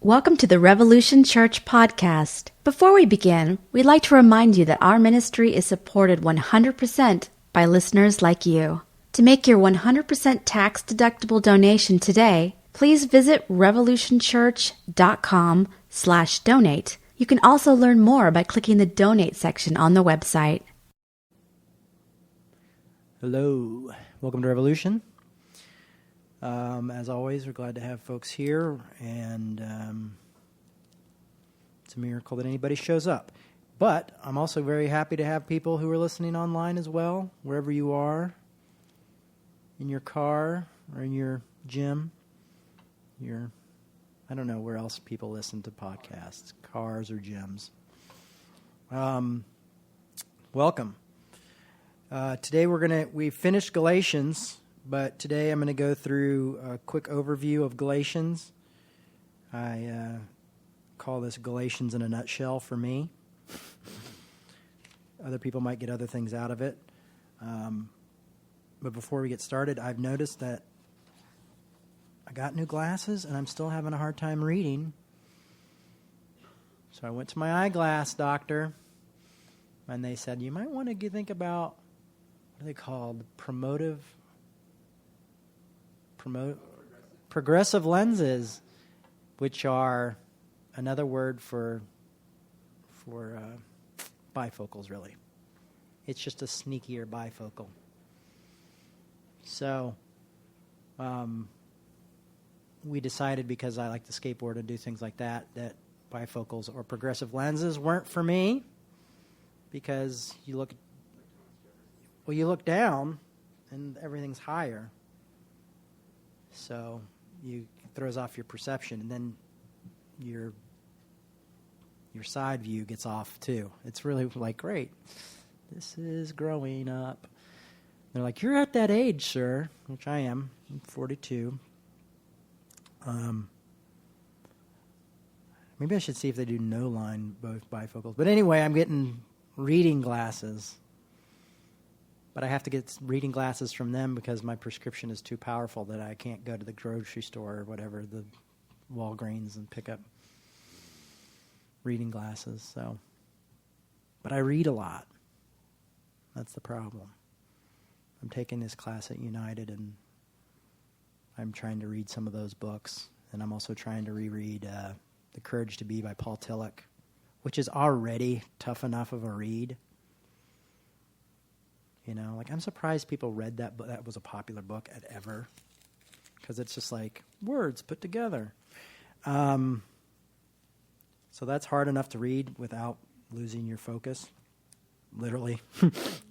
Welcome to the Revolution Church podcast. Before we begin, we'd like to remind you that our ministry is supported 100% by listeners like you. To make your 100% tax-deductible donation today, please visit revolutionchurch.com/donate. You can also learn more by clicking the donate section on the website. Hello, welcome to Revolution. As always, we're glad to have folks here, and it's a miracle that anybody shows up. But I'm also very happy to have people who are listening online as well, wherever you are, in your car or in your gym. I don't know where else people listen to podcasts, cars or gyms. Welcome. Today we finished Galatians, but today I'm going to go through a quick overview of Galatians. I call this Galatians in a nutshell for me. Other people might get other things out of it. But before we get started, I've noticed that I got new glasses and I'm still having a hard time reading. So I went to my eyeglass doctor, and they said, you might want to think about, what are they called? Progressive lenses, which are another word for bifocals, really. It's just a sneakier bifocal. So we decided, because I like to skateboard and do things like that, that bifocals or progressive lenses weren't for me, because you look down and everything's higher. So it throws off your perception, and then your side view gets off too. It's really like, great, this is growing up. They're like, you're at that age, sir, which I am. I'm 42. Maybe I should see if they do no line both bifocals. But anyway, I'm getting reading glasses. But I have to get reading glasses from them because my prescription is too powerful that I can't go to the grocery store or whatever, the Walgreens, and pick up reading glasses. But I read a lot. That's the problem. I'm taking this class at United, and I'm trying to read some of those books. And I'm also trying to reread The Courage to Be by Paul Tillich, which is already tough enough of a read. You know, like, I'm surprised people read that book. That was a popular book ever, because it's just like words put together. So that's hard enough to read without losing your focus, literally,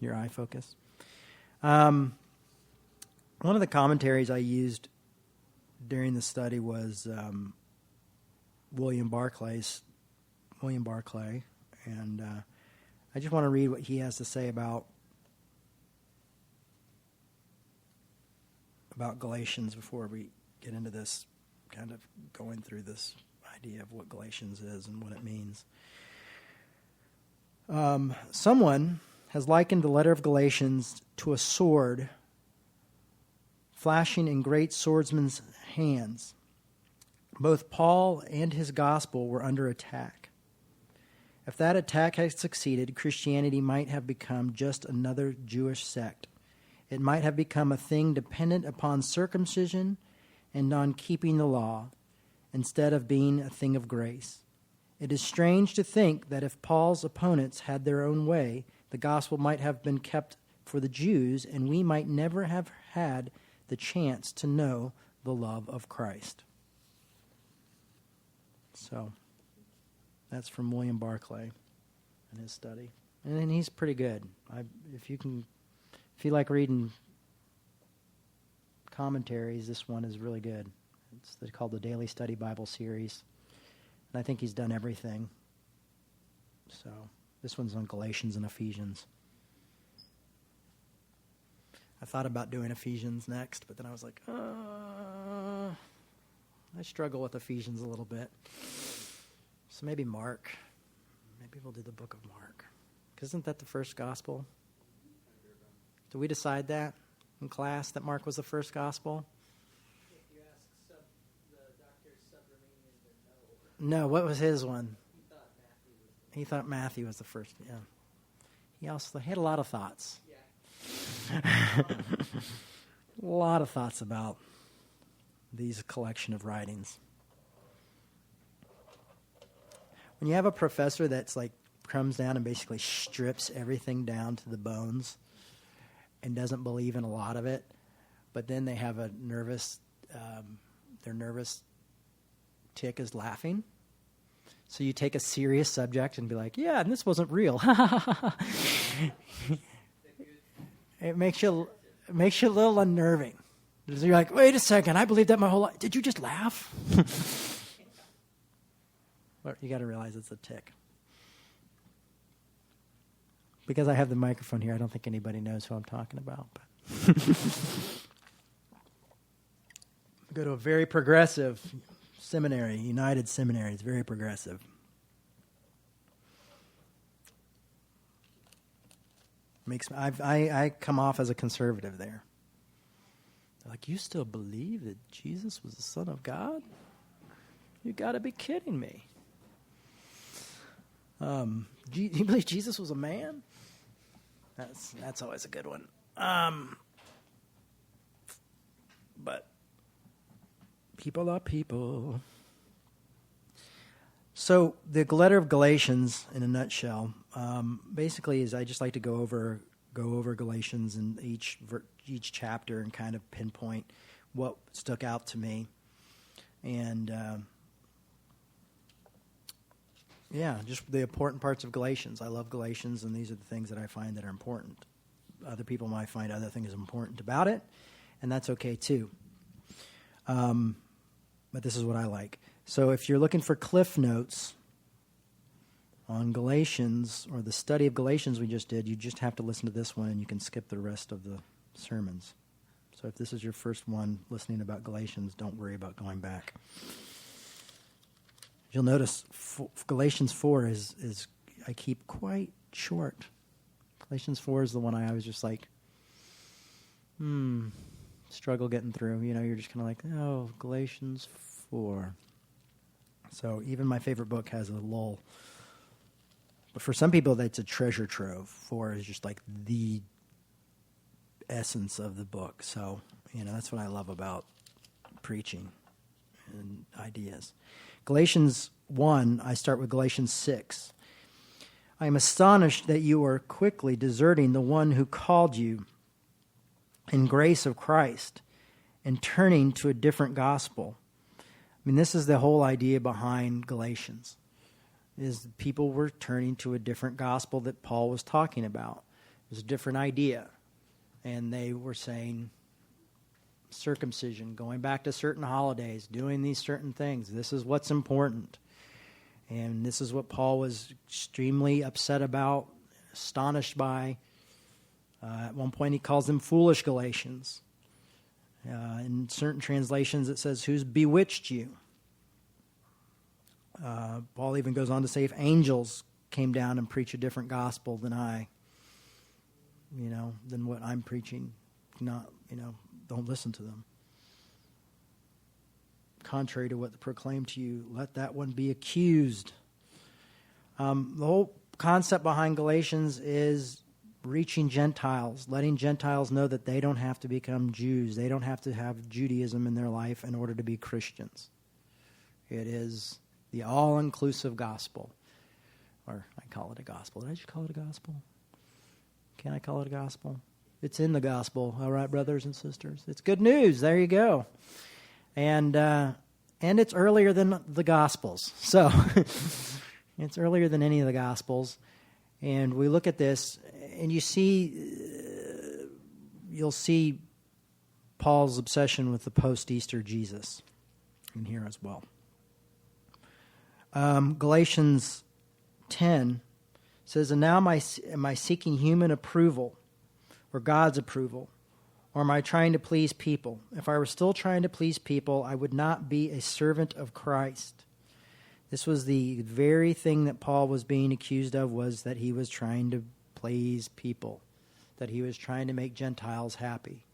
your eye focus. One of the commentaries I used during the study was William Barclay, and I just want to read what he has to say about Galatians before we get into this, kind of going through this idea of what Galatians is and what it means. Someone has likened the letter of Galatians to a sword flashing in great swordsman's hands. Both Paul and his gospel were under attack. If that attack had succeeded, Christianity might have become just another Jewish sect. It might have become a thing dependent upon circumcision and on keeping the law, instead of being a thing of grace. It is strange to think that if Paul's opponents had their own way, the gospel might have been kept for the Jews, and we might never have had the chance to know the love of Christ. So, that's from William Barclay in his study. And he's pretty good. If you like reading commentaries, this one is really good. It's called the Daily Study Bible Series. And I think he's done everything. So this one's on Galatians and Ephesians. I thought about doing Ephesians next, but then I was like, I struggle with Ephesians a little bit. So maybe Mark. Maybe we'll do the book of Mark. 'Cause isn't that the first gospel? Did we decide that in class, that Mark was the first gospel? If you ask the doctors, Subramanian, then no. No, what was his one? He thought Matthew was the first, yeah. He also had a lot of thoughts. Yeah. A lot of thoughts about these collection of writings. When you have a professor that's like comes down and basically strips everything down to the bones and doesn't believe in a lot of it, but then they have a nervous, their nervous tick is laughing. So you take a serious subject and be like, yeah, and this wasn't real. It makes you a little unnerving. You're like, wait a second, I believed that my whole life. Did you just laugh? Well, you got to realize it's a tick. Because I have the microphone here, I don't think anybody knows who I'm talking about. But go to a very progressive seminary, United Seminary. It's very progressive. I come off as a conservative there. They're like, you still believe that Jesus was the Son of God? You got to be kidding me. You believe Jesus was a man? That's always a good one. But people are people. So the letter of Galatians, in a nutshell, basically is I just like to go over Galatians in each chapter and kind of pinpoint what stuck out to me, and just the important parts of Galatians. I love Galatians, and these are the things that I find that are important. Other people might find other things important about it, and that's okay too. But this is what I like. So if you're looking for cliff notes on Galatians, or the study of Galatians we just did, you just have to listen to this one, and you can skip the rest of the sermons. So if this is your first one listening about Galatians, don't worry about going back. You'll notice Galatians 4 is I keep quite short. Galatians 4 is the one I was just like, struggle getting through. You know, you're just kind of like, oh, Galatians 4. So even my favorite book has a lull. But for some people, that's a treasure trove. 4 is just like the essence of the book. So, that's what I love about preaching and ideas. Galatians 1, I start with Galatians 6. I am astonished that you are quickly deserting the one who called you in grace of Christ and turning to a different gospel. I mean, this is the whole idea behind Galatians, is people were turning to a different gospel that Paul was talking about. It was a different idea. And they were saying circumcision, going back to certain holidays, doing these certain things. This is what's important. And this is what Paul was extremely upset about, astonished by. At one point he calls them foolish Galatians. In certain translations it says, who's bewitched you? Paul even goes on to say, if angels came down and preach a different gospel than than what I'm preaching, don't listen to them. Contrary to what they proclaim to you, let that one be accused. The whole concept behind Galatians is reaching Gentiles, letting Gentiles know that they don't have to become Jews. They don't have to have Judaism in their life in order to be Christians. It is the all-inclusive gospel. Or I call it a gospel. Did I just call it a gospel? Can I call it a gospel? It's in the gospel, all right, brothers and sisters. It's good news. There you go. And it's earlier than the Gospels. So it's earlier than any of the Gospels. And we look at this, and you'll see Paul's obsession with the post-Easter Jesus in here as well. Galatians 10 says, and now am I seeking human approval or God's approval? Or am I trying to please people? If I were still trying to please people, I would not be a servant of Christ. This was the very thing that Paul was being accused of, was that he was trying to please people, that he was trying to make Gentiles happy.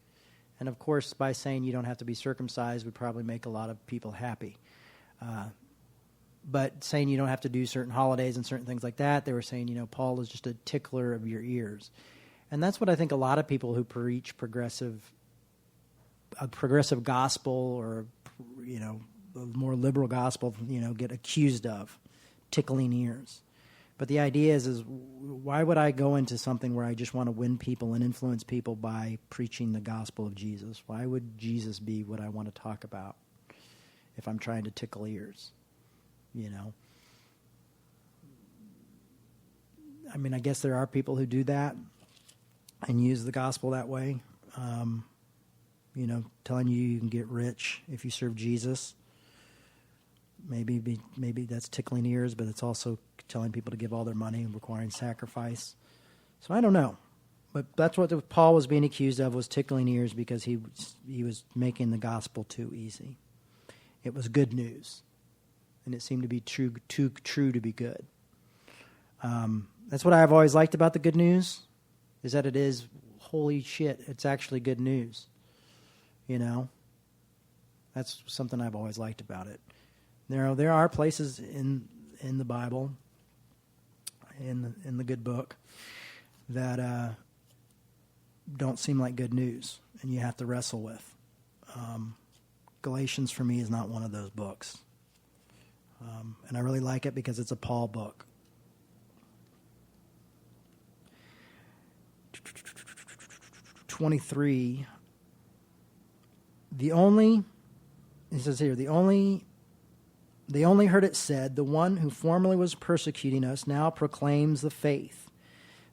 And of course, by saying you don't have to be circumcised would probably make a lot of people happy. but saying you don't have to do certain holidays and certain things like that. They were saying, Paul is just a tickler of your ears. And that's what I think a lot of people who preach a progressive gospel or, a more liberal gospel, get accused of, tickling ears. But the idea is why would I go into something where I just want to win people and influence people by preaching the gospel of Jesus? Why would Jesus be what I want to talk about if I'm trying to tickle ears? I mean, I guess there are people who do that and use the gospel that way. Telling you can get rich if you serve Jesus. Maybe that's tickling ears, but it's also telling people to give all their money and requiring sacrifice. So I don't know. But that's what Paul was being accused of, was tickling ears, because he was making the gospel too easy. It was good news. And it seemed to be too true to be good. That's what I've always liked about the good news, is that it is, holy shit, it's actually good news. That's something I've always liked about it. There are places in the Bible, in the good book, that don't seem like good news, and you have to wrestle with. Galatians, for me, is not one of those books. And I really like it because it's a Paul book. (23) It says here, they only heard it said, the one who formerly was persecuting us now proclaims the faith.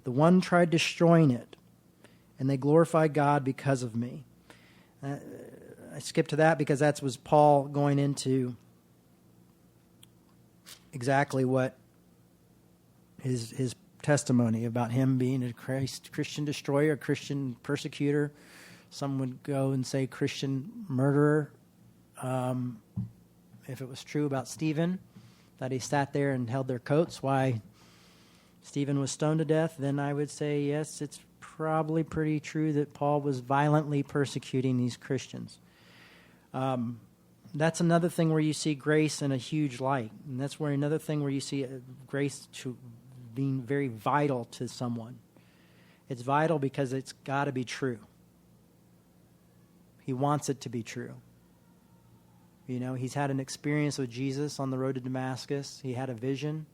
The one tried destroying it, and they glorified God because of me. I skipped to that because that was Paul going into exactly what his testimony about him being a Christian destroyer, Christian persecutor. Some would go and say Christian murderer. If it was true about Stephen, that he sat there and held their coats while Stephen was stoned to death, then I would say, yes, it's probably pretty true that Paul was violently persecuting these Christians. That's another thing where you see grace in a huge light. And that's where another thing where you see grace being very vital to someone. It's vital because it's got to be true. He wants it to be true. He's had an experience with Jesus on the road to Damascus. He had a vision,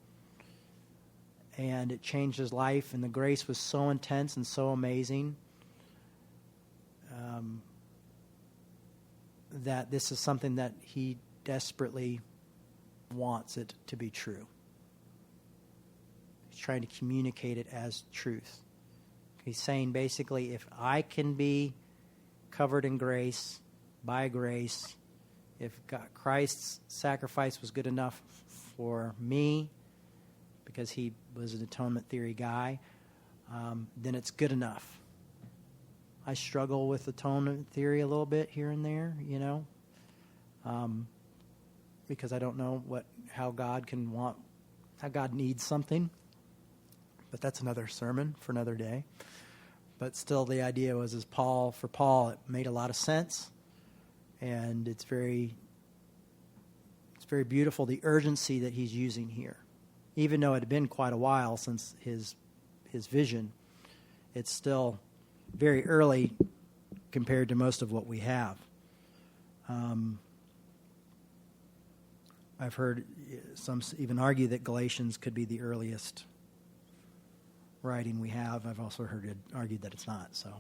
and it changed his life, and the grace was so intense and so amazing that this is something that he desperately wants it to be true. He's trying to communicate it as truth. He's saying basically, if I can be covered in grace, by grace, if Christ's sacrifice was good enough for me, because he was an atonement theory guy, then it's good enough. I struggle with atonement theory a little bit here and there, because I don't know how God needs something. But that's another sermon for another day. But still, the idea was, for Paul, it made a lot of sense, and it's very beautiful, the urgency that he's using here. Even though it had been quite a while since his vision, it's still very early compared to most of what we have. I've heard some even argue that Galatians could be the earliest writing we have. I've also heard it argued that it's not, so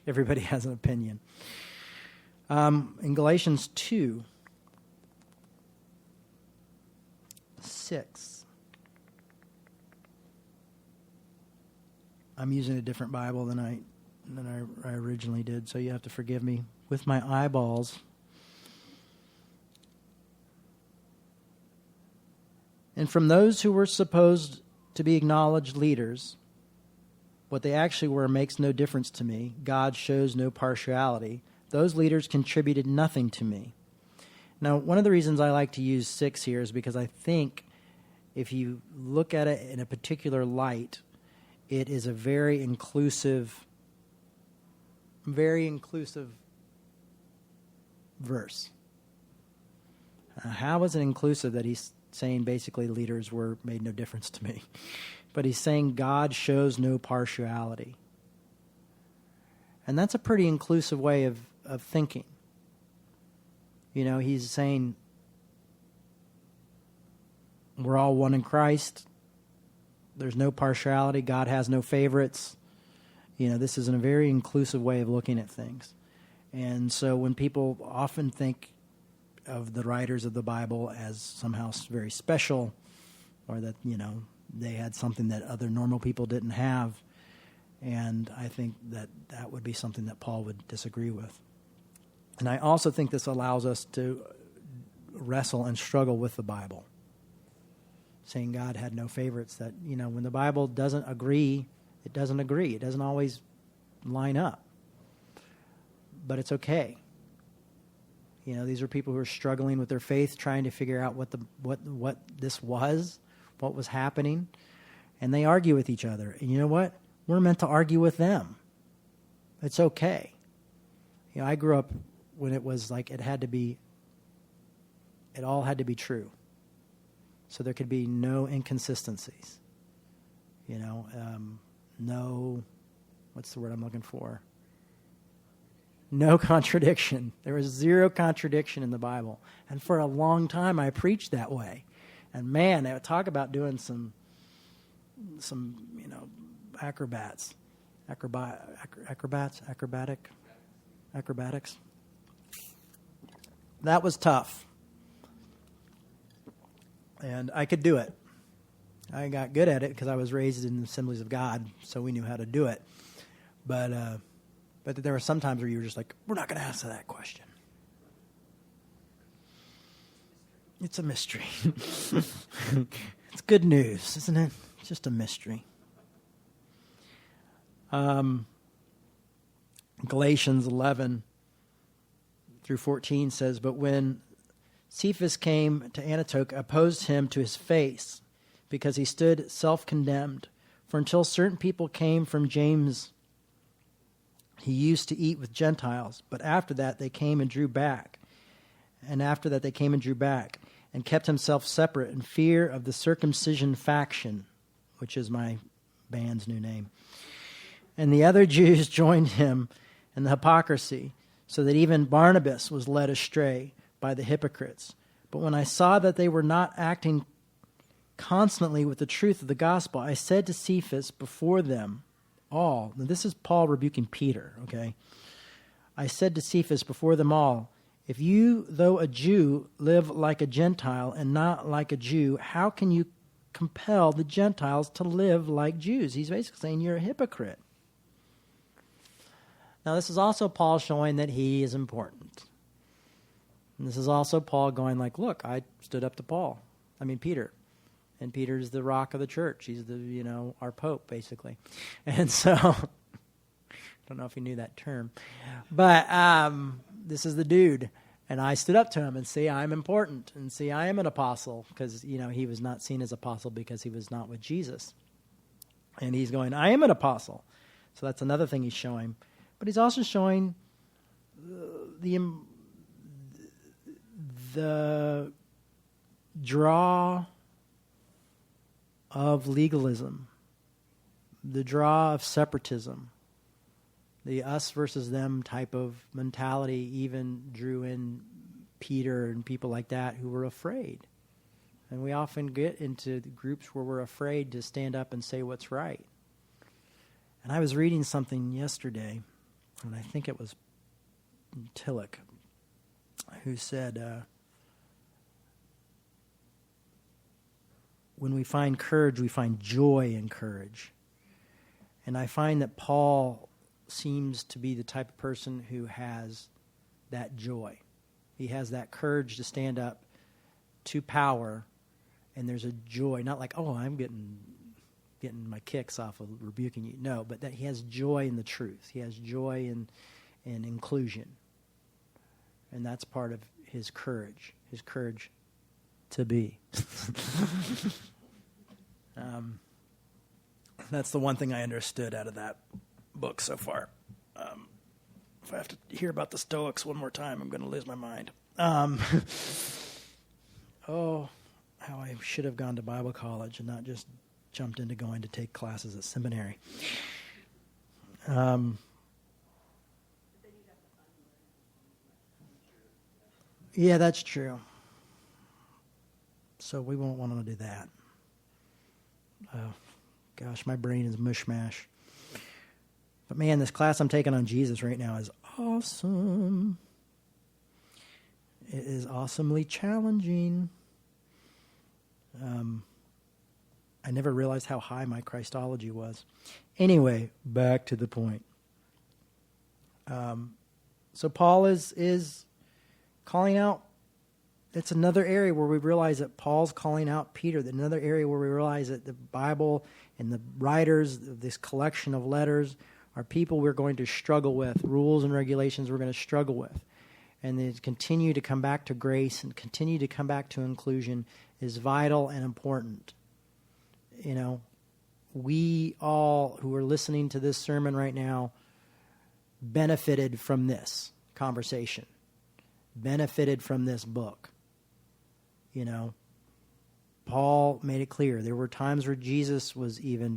everybody has an opinion. In Galatians 2:6, I'm using a different Bible than I originally did, so you have to forgive me with my eyeballs. And from those who were supposed to be acknowledged leaders, what they actually were makes no difference to me. God shows no partiality. Those leaders contributed nothing to me. Now, one of the reasons I like to use 6 here is because I think if you look at it in a particular light, it is a very inclusive verse. How is it inclusive that he's saying basically leaders were made no difference to me? But he's saying God shows no partiality. And that's a pretty inclusive way of thinking. You know, he's saying we're all one in Christ. There's no partiality. God has no favorites. You know, this is a very inclusive way of looking at things. And so when people often think of the writers of the Bible as somehow very special, or that, you know, they had something that other normal people didn't have, and I think that that would be something that Paul would disagree with. And I also think this allows us to wrestle and struggle with the Bible, saying God had no favorites, that, you know, when the Bible doesn't agree, it doesn't agree. It doesn't always line up. But it's okay. You know, these are people who are struggling with their faith, trying to figure out what this was, what was happening, and they argue with each other. And you know what? We're meant to argue with them. It's okay. You know, I grew up when it was like it all had to be true. So there could be no inconsistencies. You know, no, what's the word I'm looking for? No contradiction. There was zero contradiction in the Bible. And for a long time, I preached that way. And man, they would talk about doing some you know, acrobatics. That was tough. And I could do it. I got good at it because I was raised in the Assemblies of God, so we knew how to do it. But there were some times where you were just like, we're not going to answer that question. It's a mystery. It's good news, isn't it? It's just a mystery. Galatians 11 through 14 says, but when Cephas came to Antioch, opposed him to his face, because he stood self-condemned. For until certain people came from James, he used to eat with Gentiles. But after that they came and drew back. And kept himself separate in fear of the circumcision faction, which is my band's new name. And the other Jews joined him in the hypocrisy, so that even Barnabas was led astray by the hypocrites. But when I saw that they were not acting constantly with the truth of the gospel, I said to Cephas before them all, now this is Paul rebuking Peter, okay? I said to Cephas before them all, if you, though a Jew, live like a Gentile and not like a Jew, how can you compel the Gentiles to live like Jews? He's basically saying you're a hypocrite. Now, this is also Paul showing that he is important. And this is also Paul going like, look, I stood up to Peter. And Peter's the rock of the church. He's our Pope, basically. And so, I don't know if he knew that term. But this is the dude. And I stood up to him and see, I'm important. And see, I am an apostle. Because, he was not seen as apostle because he was not with Jesus. And he's going, I am an apostle. So that's another thing he's showing. But he's also showing the draw of legalism, the draw of separatism, the us versus them type of mentality even drew in Peter and people like that who were afraid. And we often get into groups where we're afraid to stand up and say what's right. And I was reading something yesterday, and I think it was Tillich, who said, when we find courage, we find joy in courage. And I find that Paul seems to be the type of person who has that joy. He has that courage to stand up to power, and there's a joy, not like, oh, I'm getting my kicks off of rebuking you. No, but that he has joy in the truth. He has joy in inclusion. And that's part of his courage to be. That's the one thing I understood out of that book so far. If I have to hear about the Stoics one more time, I'm going to lose my mind. how I should have gone to Bible college and not just jumped into going to take classes at seminary. Yeah, that's true. So we won't want to do that. Oh, gosh, my brain is mush-mash. But man, this class I'm taking on Jesus right now is awesome. It is awesomely challenging. I never realized how high my Christology was. Anyway, back to the point. So Paul is calling out. It's another area where we realize that Paul's calling out Peter. Another area where we realize that the Bible and the writers of this collection of letters are people we're going to struggle with, rules and regulations we're going to struggle with. And they continue to come back to grace and continue to come back to inclusion is vital and important. You know, we all who are listening to this sermon right now benefited from this conversation, benefited from this book. You know, Paul made it clear. There were times where Jesus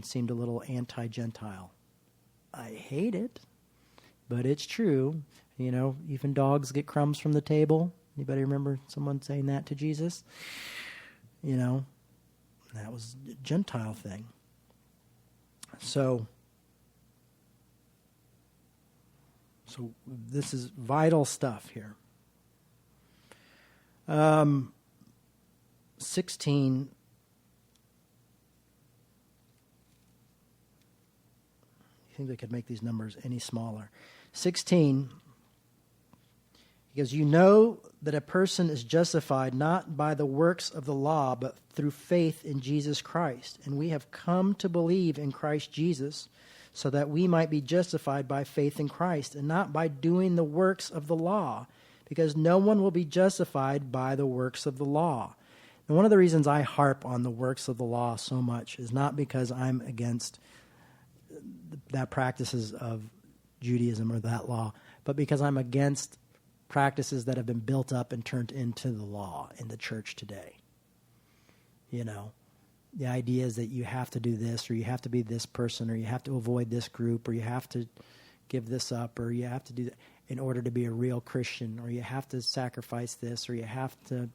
seemed a little anti-Gentile. I hate it, but it's true. You know, even dogs get crumbs from the table. Anybody remember someone saying that to Jesus? You know, that was a Gentile thing. So this is vital stuff here. 16. I think they could make these numbers any smaller. 16, he goes, you know that a person is justified not by the works of the law, but through faith in Jesus Christ. And we have come to believe in Christ Jesus so that we might be justified by faith in Christ and not by doing the works of the law, because no one will be justified by the works of the law. And one of the reasons I harp on the works of the law so much is not because I'm against that practices of Judaism or that law, but because I'm against practices that have been built up and turned into the law in the church today. You know, the idea is that you have to do this, or you have to be this person, or you have to avoid this group, or you have to give this up, or you have to do that in order to be a real Christian, or you have to sacrifice this, or you have to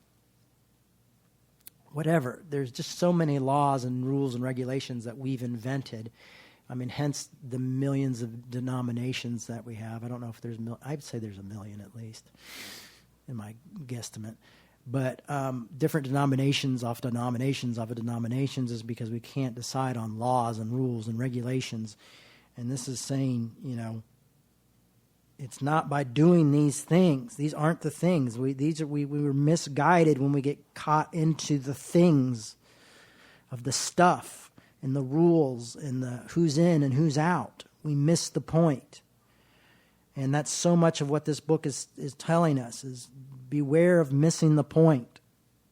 whatever. There's just so many laws and rules and regulations that we've invented. I mean, hence the millions of denominations that we have. I don't know if there's, I'd say there's a million at least in my guesstimate. But different denominations of denominations is because we can't decide on laws and rules and regulations. And this is saying, you know, it's not by doing these things. These aren't the things. We were misguided when we get caught into the things of the stuff and the rules and the who's in and who's out. We miss the point. And that's so much of what this book is telling us, is beware of missing the point.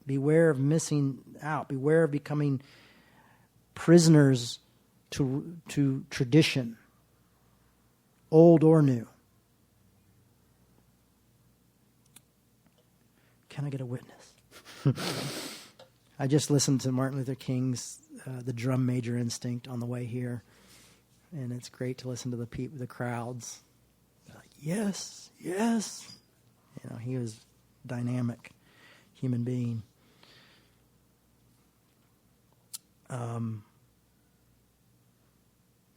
Beware of missing out. Beware of becoming prisoners to tradition, old or new. Can I get a witness? I just listened to Martin Luther King's The Drum Major Instinct on the way here, and it's great to listen to the crowds. They're like, yes, yes. You know, he was a dynamic human being. And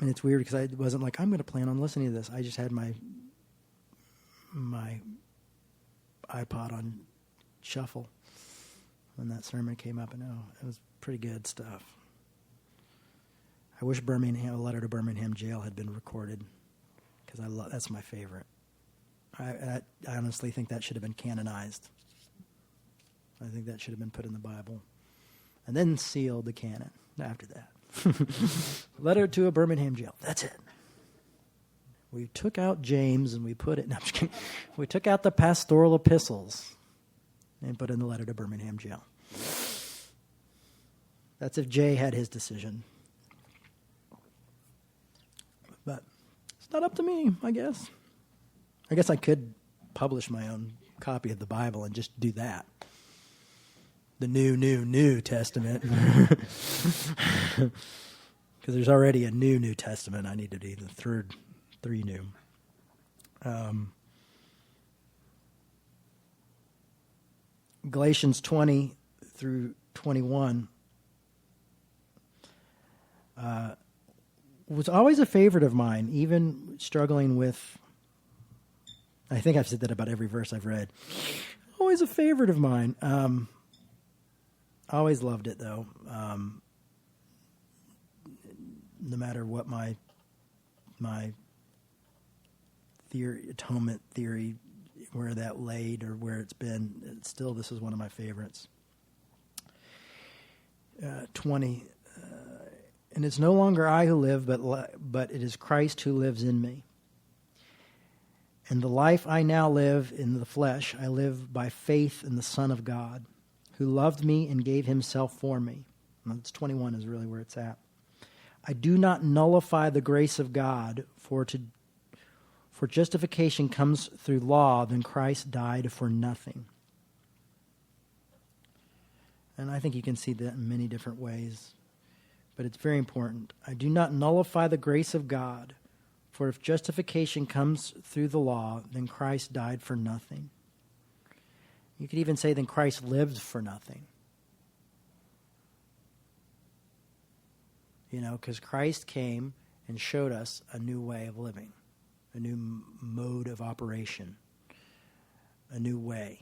it's weird because I wasn't like, I'm going to plan on listening to this. I just had my iPod on shuffle when that sermon came up, and it was pretty good stuff. I wish A Letter to Birmingham Jail had been recorded, because that's my favorite. I honestly think that should have been canonized. I think that should have been put in the Bible, and then sealed the canon after that. Letter to a Birmingham Jail. That's it. We took out James and we put it. No, I'm just kidding. We took out the pastoral epistles and put in the letter to Birmingham Jail. That's if Jay had his decision. But it's not up to me, I guess. I guess I could publish my own copy of the Bible and just do that. the New Testament. Because there's already a New Testament. I need to do the three new. Galatians 20 through 21 was always a favorite of mine, even struggling with, I think I've said that about every verse I've read. Always a favorite of mine. Always loved it, though. No matter what my theory, atonement theory, where that laid or where it's been, still this is one of my favorites. 20, and it's no longer I who live, but it is Christ who lives in me. And the life I now live in the flesh, I live by faith in the Son of God, who loved me and gave himself for me. And it's 21 is really where it's at. I do not nullify the grace of God, for justification comes through law, then Christ died for nothing. And I think you can see that in many different ways, but it's very important. I do not nullify the grace of God, for if justification comes through the law, then Christ died for nothing. You could even say then Christ lived for nothing. You know, because Christ came and showed us a new way of living, a new mode of operation, a new way.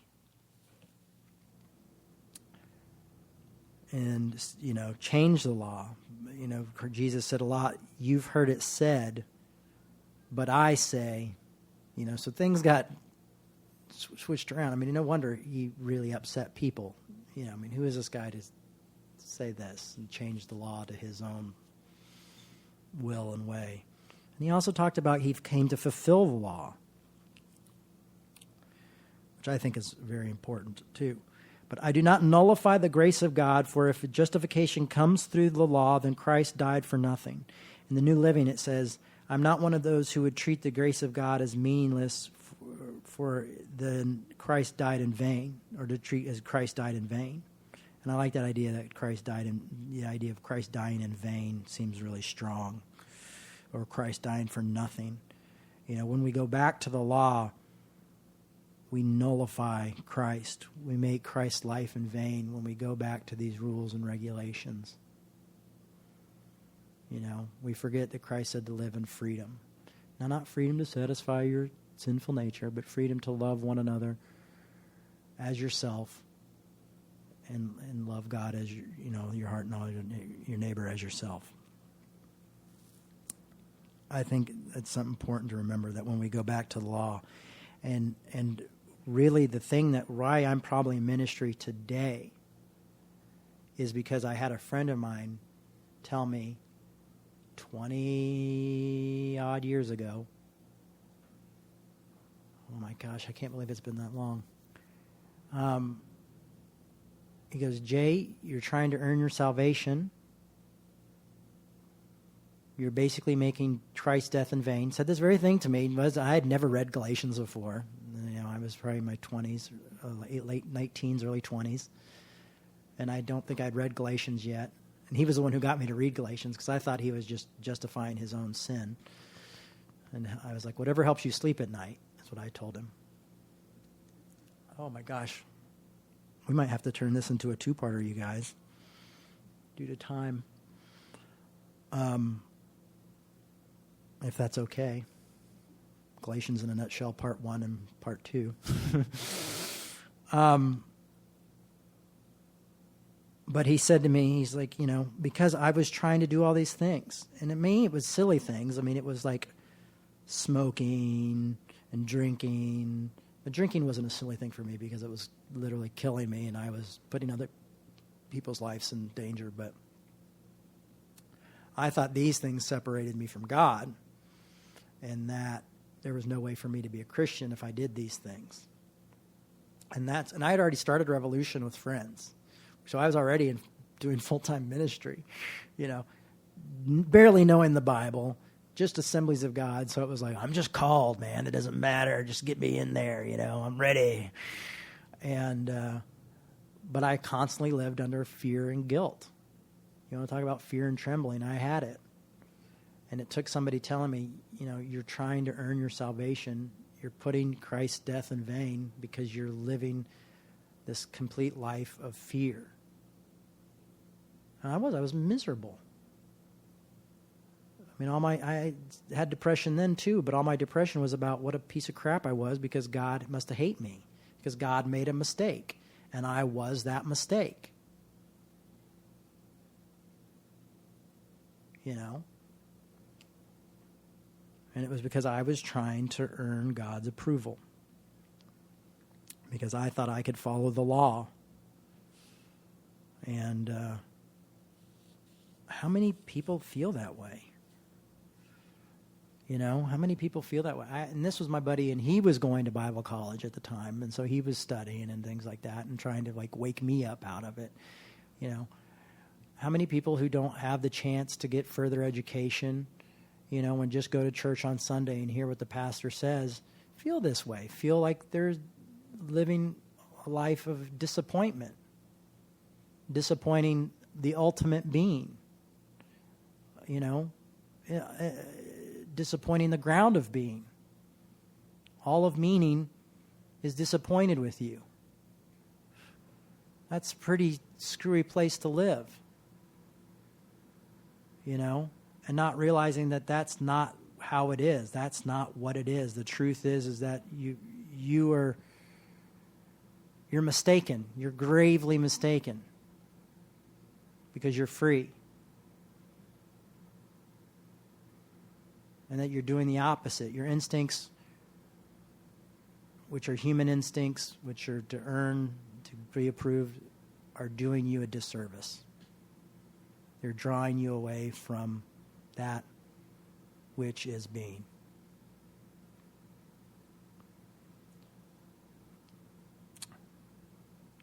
And, you know, change the law. You know, Jesus said a lot, you've heard it said, but I say, you know, so things got switched around. I mean, no wonder he really upset people. You know, I mean, who is this guy to say this and change the law to his own will and way? And he also talked about he came to fulfill the law, which I think is very important too. But I do not nullify the grace of God, for if justification comes through the law, then Christ died for nothing. In the New Living, it says, I'm not one of those who would treat the grace of God as meaningless, for then Christ died in vain, or to treat as Christ died in vain. And I like that idea that the idea of Christ dying in vain seems really strong, or Christ dying for nothing. You know, when we go back to the law, we nullify Christ. We make Christ's life in vain when we go back to these rules and regulations. You know, we forget that Christ said to live in freedom. Now, not freedom to satisfy your sinful nature, but freedom to love one another as yourself, and love God as your heart and your neighbor as yourself. I think it's something important to remember, that when we go back to the law, and really the thing that why I'm probably in ministry today is because I had a friend of mine tell me 20 odd years ago, oh my gosh, I can't believe it's been that long. He goes, Jay, you're trying to earn your salvation. You're basically making Christ's death in vain. Said this very thing to me. I had never read Galatians before. You know, I was probably in my 20s, late teens, early 20s. And I don't think I'd read Galatians yet. And he was the one who got me to read Galatians, because I thought he was just justifying his own sin. And I was like, whatever helps you sleep at night. That's what I told him. Oh my gosh. We might have to turn this into a two-parter, you guys, due to time. If that's okay. Galatians in a nutshell, part 1 and part 2. But he said to me, he's like, you know, because I was trying to do all these things. And to me, it was silly things. I mean, it was like smoking and drinking. But drinking wasn't a silly thing for me because it was literally killing me, and I was putting other people's lives in danger. But I thought these things separated me from God, and that there was no way for me to be a Christian if I did these things. And I had already started Revolution with friends. So I was already doing full-time ministry, you know, barely knowing the Bible, just Assemblies of God. So it was like, I'm just called, man. It doesn't matter. Just get me in there, you know. I'm ready. And but I constantly lived under fear and guilt. You want to talk about fear and trembling? I had it. And it took somebody telling me, you're trying to earn your salvation. You're putting Christ's death in vain because you're living this complete life of fear. And I was miserable. I mean, I had depression then too, but all my depression was about what a piece of crap I was because God must have hated me, because God made a mistake, and I was that mistake. And it was because I was trying to earn God's approval, because I thought I could follow the law. And how many people feel that way? How many people feel that way? And this was my buddy, and he was going to Bible college at the time, and so he was studying and things like that and trying to wake me up out of it. How many people who don't have the chance to get further education, and just go to church on Sunday and hear what the pastor says, feel this way, feel like they're living a life of disappointment, disappointing the ultimate being, disappointing the ground of being. All of meaning is disappointed with you. That's a pretty screwy place to live, and not realizing that that's not how it is. That's not what it is. The truth is that you're mistaken. You're gravely mistaken, because you're free. And that you're doing the opposite. Your instincts, which are human instincts, which are to earn, to be approved, are doing you a disservice. They're drawing you away from that which is being.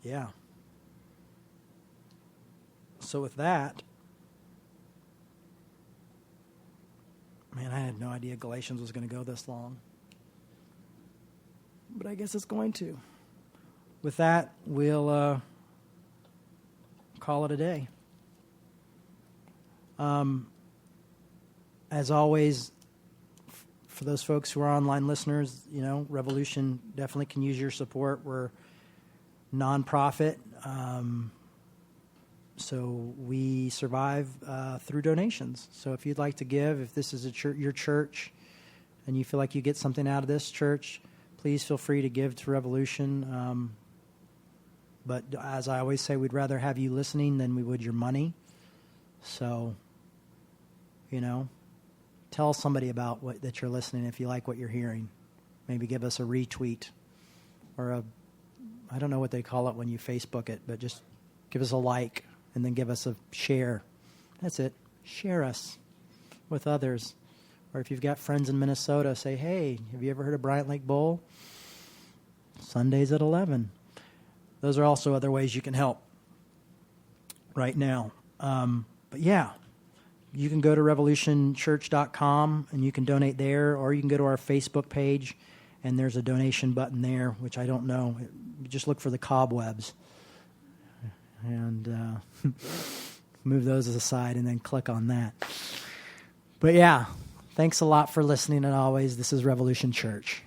Yeah. So with that, man, I had no idea Galatians was going to go this long. But I guess it's going to. With that, we'll call it a day. As always, for those folks who are online listeners, Revolution definitely can use your support. We're nonprofit, so we survive through donations. So if you'd like to give, if this is your church, and you feel like you get something out of this church, please feel free to give to Revolution. But as I always say, we'd rather have you listening than we would your money. So, tell somebody about that you're listening if you like what you're hearing. Maybe give us a retweet or I don't know what they call it when you Facebook it, but just give us a like and then give us a share. That's it. Share us with others. Or if you've got friends in Minnesota, say, hey, have you ever heard of Bryant Lake Bowl? Sundays at 11. Those are also other ways you can help right now. But yeah, you can go to revolutionchurch.com and you can donate there, or you can go to our Facebook page and there's a donation button there, which I don't know. You just look for the cobwebs and move those aside and then click on that. But yeah, thanks a lot for listening, and always, this is Revolution Church.